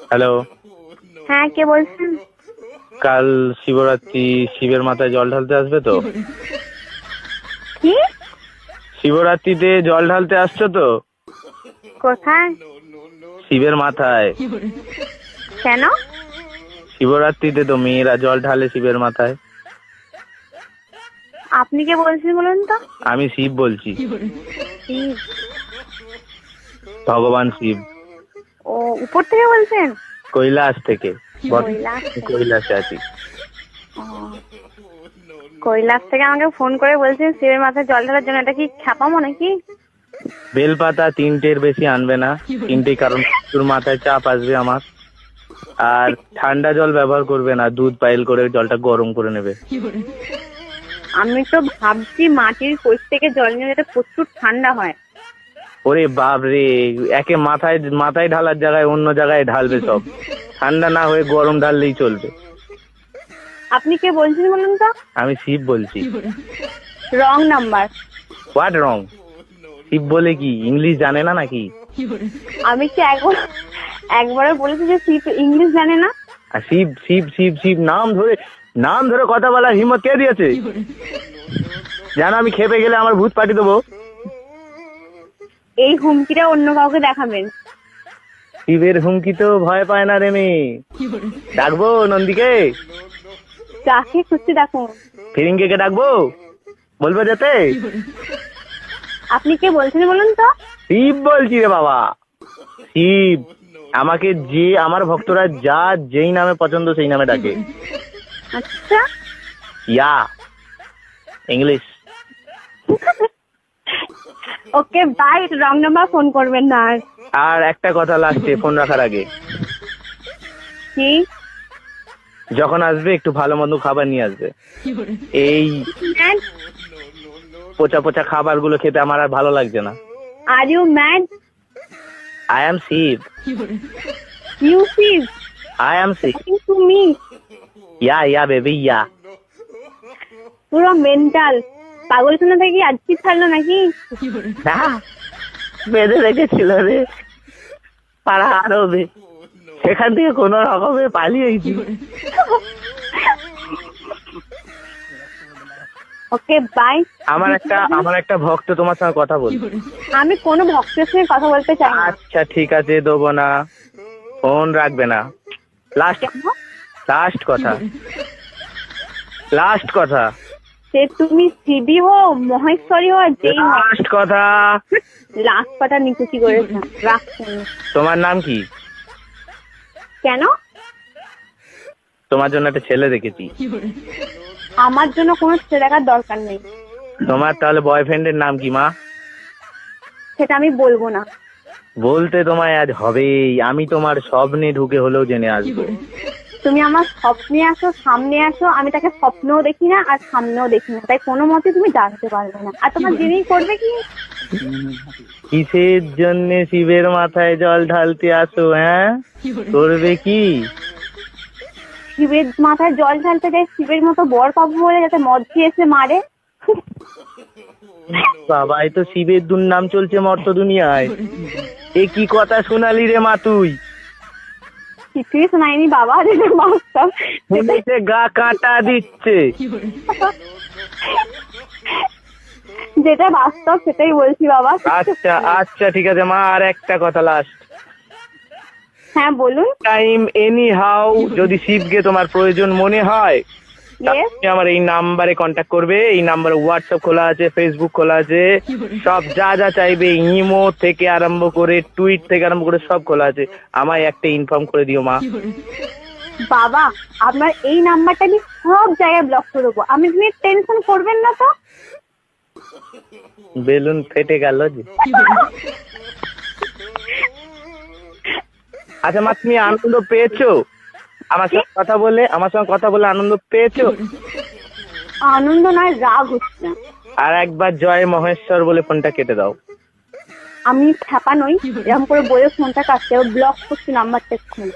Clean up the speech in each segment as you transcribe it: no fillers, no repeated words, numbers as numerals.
Hello. হ্যাঁ, কে বলছেন? কাল শিবরাত্রি, শিবের মাথায় জল ঢালতে আসবে তো? কি? শিবরাত্রিতে জল ঢালতে আসছো তো? কোথায়? শিবের মাথায়। কেন? শিবরাত্রিতে তো মেয়েরা জল ঢালে শিবের মাথায়। আপনি কে বলছেন বলুন তো? আমি শিব বলছি, শিব? ভগবান শিব। ও, উপর থেকে বলছেন? কৈলাস থেকে। কৈলাস থেকে? কৈলাসে আছি। ও, কৈলাস থেকে আমাকে ফোন করে বলছেন শিবের মাথায় জল ঢালার জন্য। এটা কি খ্যাপামো নাকি? বেলপাতা 3টের বেশি আনবে না। 3টে, কারণ তোর মাথায় চাপ আসবে আমার। আর ঠান্ডা জল ব্যবহার করবে না, দুধ পাইল করে জলটা গরম করে নেবে। আমি তো ভাবছি মাটির কোষ থেকে জল নিয়ে যেটা প্রচুর ঠান্ডা হয়। ওরে বাপ রে, একে মাথায় মাথায় ঢালার জায়গায় অন্য জায়গায় ঢালবে সব। ঠান্ডা না হয়ে গরম ঢাললেই চলবে। আপনি কে বলছেন বলুন তো? আমি শিব বলছি। Wrong number. What wrong? Shiv বলে কি ইংলিশ জানে না নাকি? আমি কি একবারে বলেছি যে শিব ইংলিশ জানে না? আর শিব শিব শিব শিব নাম ধরে কথা বলার হিম্মত কে দিয়েছে? জানো আমি খেপে গেলে আমার ভূত পাঠিয়ে দেবো। এই হুমকিটা অন্য কাউকে দেখাবেন। শিবের হুমকি তো ভয় পায় না রে মেয়ে। ডাকবো নন্দীকে? যাকে খুশি দেখুন। ফিরিঙ্গে কে ডাকবো? বলবে যেতে? আপনি কে বলছেন বলুন তো? শিব বলছি রে বাবা, শিব। আমাকে যে আমার ভক্তরা যেই নামে পছন্দ সেই নামে ডাকে। আচ্ছা। Yeah English. Okay bye, wrong number phone করবেন না আর। আর একটা কথা লাস্টে ফোন রাখার আগে, কি? যখন আসবে একটু ভালো মন্দ খাবার নিয়ে আসবে। এই পচা পচা খাবার গুলো খেতে আমার আর ভালো লাগছে না। Are you mad? I am Shiv. You Shiv? I am Shiv. To me? Yeah baby yeah. পুরো মেন্টাল পাগলখানা থেকে আজকে ছাড়লো নাকি? না, বেঁধে রেখেছিল রে পাড়া আরবে, সেখান থেকে কোন রকমে পালিয়েছি। Okay bye. আমার একটা ভক্ত তোমার সঙ্গে কথা বল। আমি কোনো ভক্তের সঙ্গে কথা বলতে চাই না। আচ্ছা ঠিক আছে, দেবো না, ফোন রাখবে না। লাস্ট কথা। সে তুমি শিবই হো, মহেশ্বরী হো, যেই হো। লাস্ট কথা। লাস্ট কথা নিকুচি করেছে, রাখছেন। তোমার নাম কি? কেন? তোমার জন্য একটা ছেলে দেখেছি। আমার জন্য কোনো ছেলে দেখার দরকার নেই। তোমার তাহলে বয়ফ্রেন্ডের নাম কি মা? সেটা আমি বলবো না। বলতে তোমায় আজ হবেই। আমি তোমার স্বপ্নে ঢুকে হলেও জেনে আসবো। তুমি আমার স্বপ্নে আসো, সামনে আসো, আমি তাকে স্বপ্নেও দেখি না আর সামনেও দেখি না, তাই কোনো মতে তুমি জানতে পারবে না। আর তোমার জেনেই করবে কি? কিসের জন্য শিবের মাথায় জল ঢালতে আসো? হ্যাঁ, করবে কি? শিবের মাথায় জল ঢালতে যায় শিবের মতো বর পাবো বলে, যাতে মদ দিয়ে এসে মারে। বাবা, এই তো শিবের দুর্নাম চলছে মর্ত দুনিয়ায়। এ কি কথা শোনালি রে মা তুই? কিছুই শোনায়নি বাবা, যেটা বাস্তব। শুনেছে গা কাটা দিচ্ছে। যেটা বাস্তব সেটাই বলছি বাবা। আচ্ছা ঠিক আছে মা, আর একটা কথা লাস্ট। হ্যাঁ বলুন। টাইম এনি হাউ যদি শিবকে তোমার প্রয়োজন মনে হয়, তুমি আমার এই নাম্বারে কন্ট্যাক্ট করবে। এই নাম্বারে হোয়াটসঅ্যাপ খোলা আছে, ফেসবুক খোলা আছে, সব যা চাইবে, ইমো থেকে আরম্ভ করে টুইট থেকে আরম্ভ করে সব খোলা আছে। আমায় একটা ইনফর্ম করে দিও মা। বাবা, আপনার এই নাম্বারটা আমি সব জায়গায় ব্লক করে দেবো, আপনি টেনশন করবেন না তো। বেলুন ফেটে গেল যে। আচ্ছা মা, তুমি আনন্দ পেয়েছো আমার সঙ্গে কথা বলে? আনন্দ পেয়েছো? আনন্দ নয়, রাগ হচ্ছে। আর একবার জয় মহেশ্বর বলে ফোনটা কেটে দাও। আমি খ্যাপা নই, এরকম করে বলে ফোনটা কাটতে ব্লক করছি নাম্বারটা এক্ষুনি।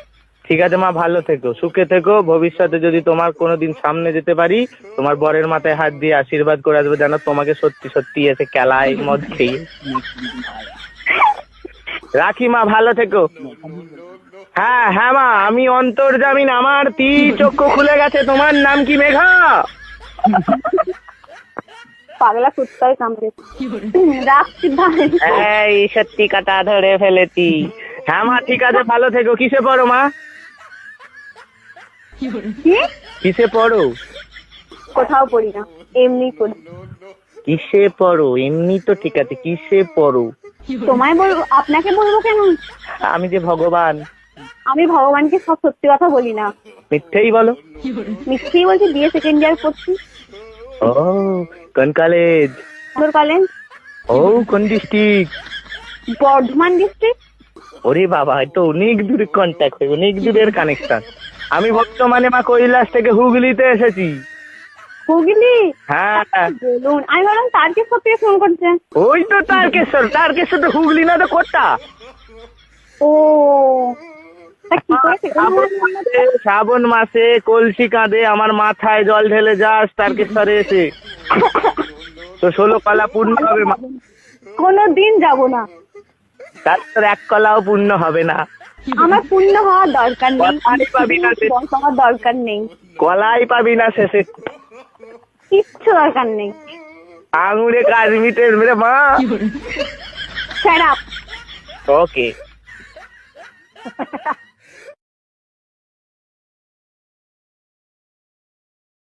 ঠিক আছে মা, ভালো থেকো, সুখে থেকো। ভবিষ্যতে যদি তোমার কোনোদিন সামনে যেতে পারি, তোমার বরের মাথায় হাত দিয়ে আশীর্বাদ করে আসবে, যেন তোমাকে সত্যি সত্যি এসে খেলায় মদ খেয়ে। রাখি মা, ভালো থেকো। হ্যাঁ হ্যাঁ মা, আমি অন্তর্জামিন, আমার চক্ষু খুলে গেছে। তোমার নাম কি মেঘা? পাগলা কুত্তায় কামড়েছে। রাখছি ভাই। এই সত্যি কাটা ধরে ফেলেছি। হ্যাঁ মা ঠিক আছে, ভালো থেকো। কিসে পড়ো মা? কি? কিসে পড়ো? কোথাও পড়ি না, এমনি পড়ি। কিসে পড়ো? এমনি তো ঠিক আছে, কিসে পড়ো? তোমায় বলবো? আপনাকে বলবো কেন? আমি যে ভগবান। আমি ভগবানকে সব সত্যি কথা বলি না, মিথ্যেই বলো। মিথ্যেই বলছি। বিএ সেকেন্ড ইয়ার পড়ছি। ও কোন কলেজ? তোর কলেজ? ও কোন ডিস্ট্রিক্ট? বর্ধমান ডিস্ট্রিক্ট। ওরে বাবা, তো অনেক দূরে কন্ট্যাক্ট হয়, অনেক দূরের কানেকশন। আমি বর্তমানে মা কৈলাস থেকে হুগলিতে এসেছি। হুগলি? হ্যাঁ বলুন, আমি বললাম তারকেশ্বর থেকে ফোন করছে। ওই তো তারকেশ্বর। তারকেশ্বর তো হুগলি না, তো কোটটা। ও তা কি করেছে? শ্রাবণ মাসে কলসি কাঁধে আমার মাথায় জল ঢেলে যাস তারকেশ্বরে এসে, তো 16 কলা পূর্ণ হবে মা। কোনোদিন যাব না। তারপর 1 কলাও পূর্ণ হবে না। আমার পূর্ণ হওয়ার দরকার নেই, কলাই পাবি না শেষে। বয়স হওয়ার দরকার নেই, কলাই পাবি না শেষে, কিচ্ছু দরকার নেই। আঙুরে কাজ মিটে মেরে মা। Shut up. ওকে।